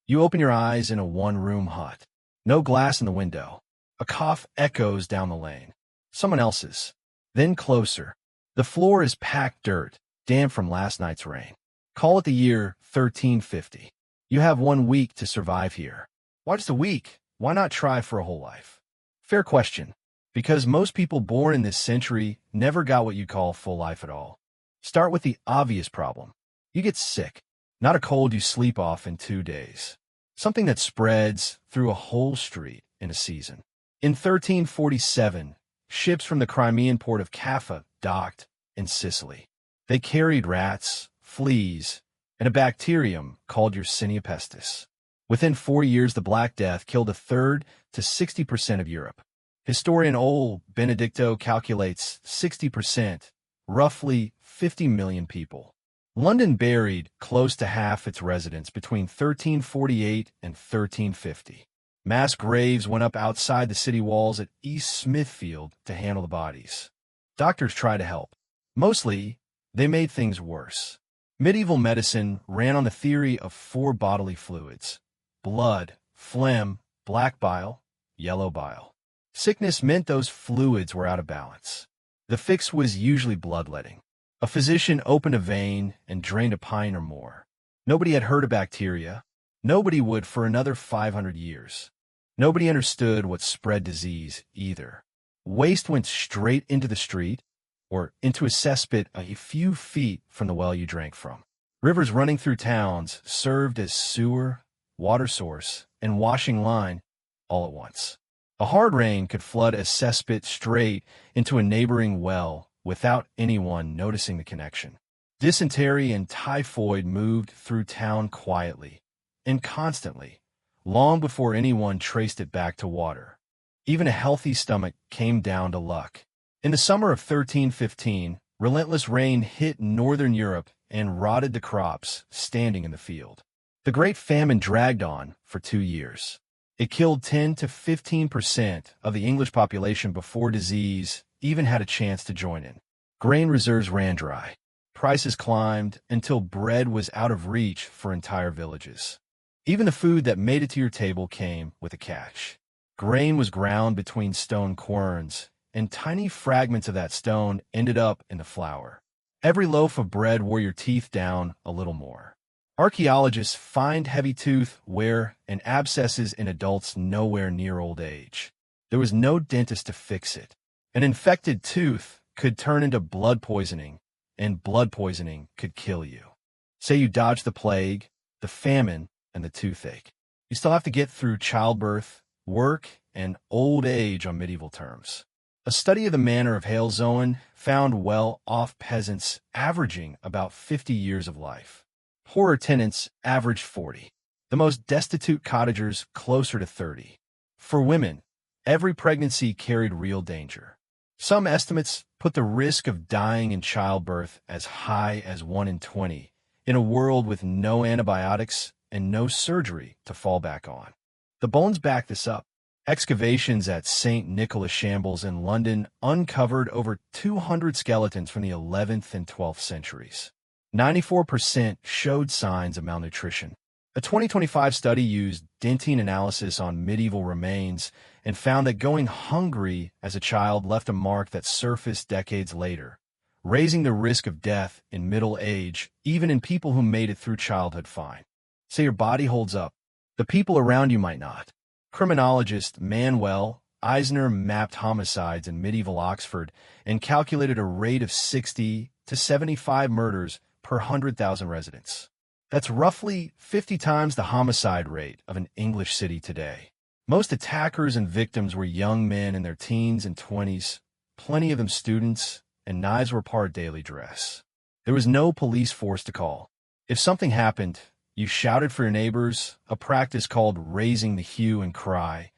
You open your eyes in a one-room hut. No glass in the window. A cough echoes down the lane. Someone else's. Then closer. The floor is packed dirt, damp from last night's rain. Call it the year 1350. You have 1 week to survive here. Why just a week? Why not try for a whole life? Fair question. Because most people born in this century never got what you call full life at all. Start with the obvious problem. You get sick. Not a cold you sleep off in 2 days. Something that spreads through a whole street in a season. In 1347, ships from the Crimean port of Caffa docked in Sicily. They carried rats, fleas, and a bacterium called Yersinia pestis. Within 4 years, the Black Death killed 1/3 to 60% of Europe. Historian Ol Benedicto calculates 60%, roughly 50 million people. London buried close to half its residents between 1348 and 1350. Mass graves went up outside the city walls at East Smithfield to handle the bodies. Doctors tried to help. Mostly, they made things worse. Medieval medicine ran on the theory of 4 bodily fluids: blood, phlegm, black bile, yellow bile. Sickness meant those fluids were out of balance. The fix was usually bloodletting. A physician opened a vein and drained a pint or more. Nobody had heard of bacteria. Nobody would for another 500 years. Nobody understood what spread disease either. Waste went straight into the street or into a cesspit a few feet from the well you drank from. Rivers running through towns served as sewer, water source, and washing line all at once. A hard rain could flood a cesspit straight into a neighboring well without anyone noticing the connection. Dysentery and typhoid moved through town quietly and constantly, long before anyone traced it back to water. Even a healthy stomach came down to luck. In the summer of 1315, relentless rain hit northern Europe and rotted the crops standing in the field. The Great Famine dragged on for 2 years. It killed 10 to 15% of the English population before disease even had a chance to join in. Grain reserves ran dry. Prices climbed until bread was out of reach for entire villages. Even the food that made it to your table came with a catch. Grain was ground between stone querns, and tiny fragments of that stone ended up in the flour. Every loaf of bread wore your teeth down a little more. Archaeologists find heavy tooth wear and abscesses in adults nowhere near old age. There was no dentist to fix it. An infected tooth could turn into blood poisoning, and blood poisoning could kill you. Say you dodge the plague, the famine, and the toothache. You still have to get through childbirth, work, and old age on medieval terms. A study of the manor of Halezoen found well-off peasants averaging about 50 years of life. Poorer tenants averaged 40. The most destitute cottagers closer to 30. For women, every pregnancy carried real danger. Some estimates put the risk of dying in childbirth as high as 1 in 20 in a world with no antibiotics and no surgery to fall back on. The bones back this up. Excavations at St. Nicholas Shambles in London uncovered over 200 skeletons from the 11th and 12th centuries. 94% showed signs of malnutrition. A 2025 study used dentine analysis on medieval remains and found that going hungry as a child left a mark that surfaced decades later, raising the risk of death in middle age, even in people who made it through childhood fine. Say your body holds up. The people around you might not. Criminologist Manuel Eisner mapped homicides in medieval Oxford and calculated a rate of 60 to 75 murders per 100,000 residents. That's roughly 50 times the homicide rate of an English city today. Most attackers and victims were young men in their teens and 20s, plenty of them students, and knives were part of daily dress. There was no police force to call. If something happened, you shouted for your neighbors, a practice called raising the hue and cry,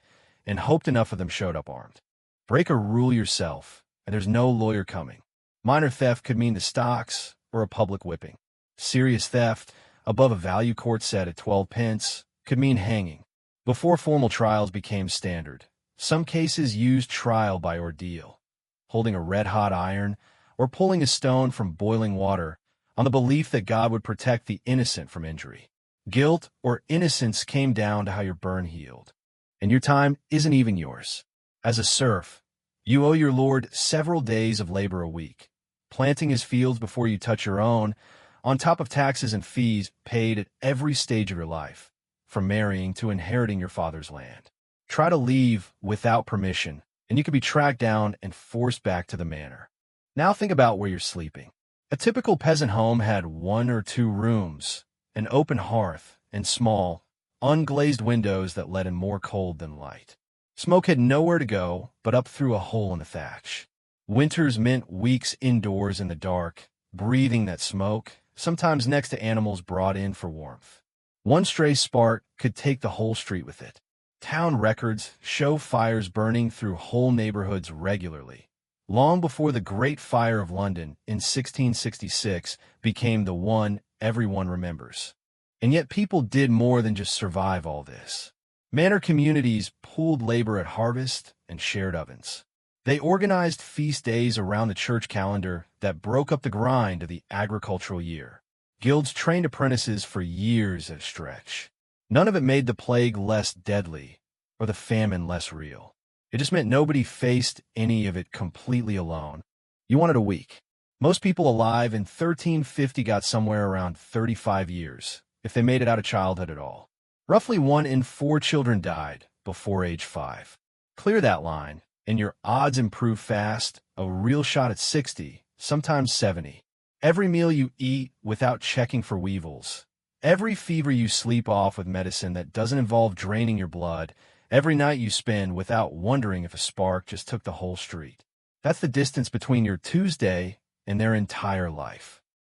and hoped enough of them showed up armed. Break a rule yourself, and there's no lawyer coming. Minor theft could mean the stocks or a public whipping. Serious theft, above a value court set at 12 pence, could mean hanging. Before formal trials became standard, some cases used trial by ordeal, holding a red-hot iron or pulling a stone from boiling water on the belief that God would protect the innocent from injury. Guilt or innocence came down to how your burn healed. And your time isn't even yours. As a serf, you owe your lord several days of labor a week, planting his fields before you touch your own, on top of taxes and fees paid at every stage of your life, from marrying to inheriting your father's land. Try to leave without permission, and you could be tracked down and forced back to the manor. Now think about where you're sleeping. A typical peasant home had 1 or 2 rooms, an open hearth, and small, unglazed windows that let in more cold than light. Smoke had nowhere to go but up through a hole in the thatch. Winters meant weeks indoors in the dark, breathing that smoke, sometimes next to animals brought in for warmth. One stray spark could take the whole street with it. Town records show fires burning through whole neighborhoods regularly, long before the Great Fire of London in 1666 became the one everyone remembers. And yet people did more than just survive all this. Manor communities pooled labor at harvest and shared ovens. They organized feast days around the church calendar that broke up the grind of the agricultural year. Guilds trained apprentices for years at a stretch. None of it made the plague less deadly or the famine less real. It just meant nobody faced any of it completely alone. You wanted a week. Most people alive in 1350 got somewhere around 35 years, if they made it out of childhood at all. Roughly 1 in 4 children died before age 5. Clear that line, and your odds improve fast, a real shot at 60, sometimes 70. Every meal you eat without checking for weevils. Every fever you sleep off with medicine that doesn't involve draining your blood. Every night you spend without wondering if a spark just took the whole street. That's the distance between your Tuesday and their entire life.